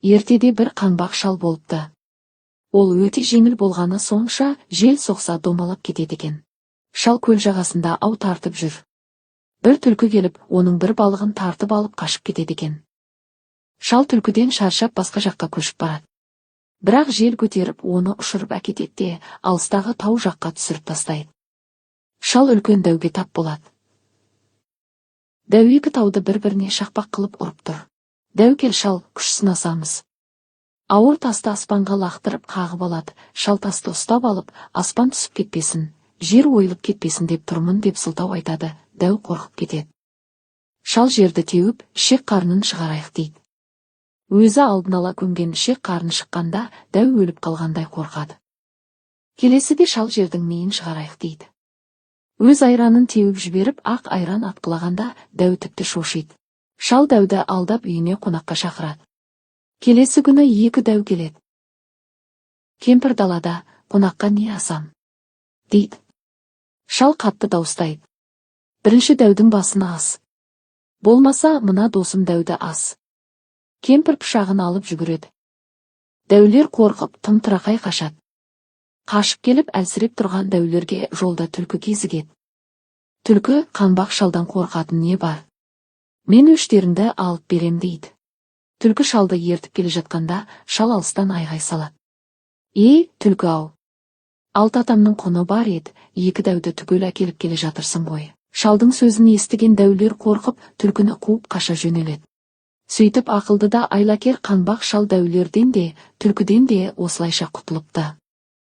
Ертеде бір қаңбақ шал болыпты. Ол өте жеңіл болғаны сонша жел соқса домалап кетеді екен. Шал көл жағасында ау тартып жүр. Бір түлкі келіп, оның бір балығын тартып алып қашып кетеді екен. Шал түлкіден шаршап басқа жаққа көшіп барады. Бірақ жел көтеріп, оны ұшырып әкетеді де, алыстағы тау жаққа түсіріп тастайды. Шал үлкен дәуге тап болады. Дәу екі тауды бір-біріне шақпақ қылып ұрып тұр. Дәу кел шал, күш сынасамыз. Ауыр тасты аспанға лақтырып қағып алады. Шал тасты ұстап алып, аспан түсіп кетпесін, жер ойылып кетпесін деп тұрмын деп сылтау айтады. Дәу қорқып кетеді. Шал жерді теуіп, ішек қарнын шығарайық дейді. Өзі алдын ала көмген ішек қарны шыққанда, дәу өліп қалғандай қорқады. Келесіде шал жердің миын шығарайық дейді. Өз айранын теуіп жіберіп, ақ айран атқылағанда, дәу тіпті шошиды. Шал дәуді алдап үйіне қонаққа шақырады. Келесі күні екі дәу келеді. Кемпір далада, қонаққа не асам? дейді. Шал қатты дауыстайды. Бірінші дәудің басына ас. Болмаса, мына досым дәуді ас. Кемпір пышағын алып жүгіреді. Дәулер қорқып, тым-тырақай қашады. Қашып келіп, әлсіреп тұрған дәулерге жолда түлкі кезігеді. Түлкі, қаңбақ шалдан қорқатын не бар? Мен өштеріңді алып берем дейді. Түлкі шалды ертіп келе жатқанда, шал алыстан айғай салады. Түлкі-ау! Алты атамның құны бар еді, екі дәуді түгел әкеліп келе жатырсың ғой. Шалдың сөзін естіген дәулер қорқып, түлкіні қуып қаша жөнеледі. Сөйтіп ақылды да айлакер қаңбақ шал дәулерден де, түлкіден де осылайша құтылыпты.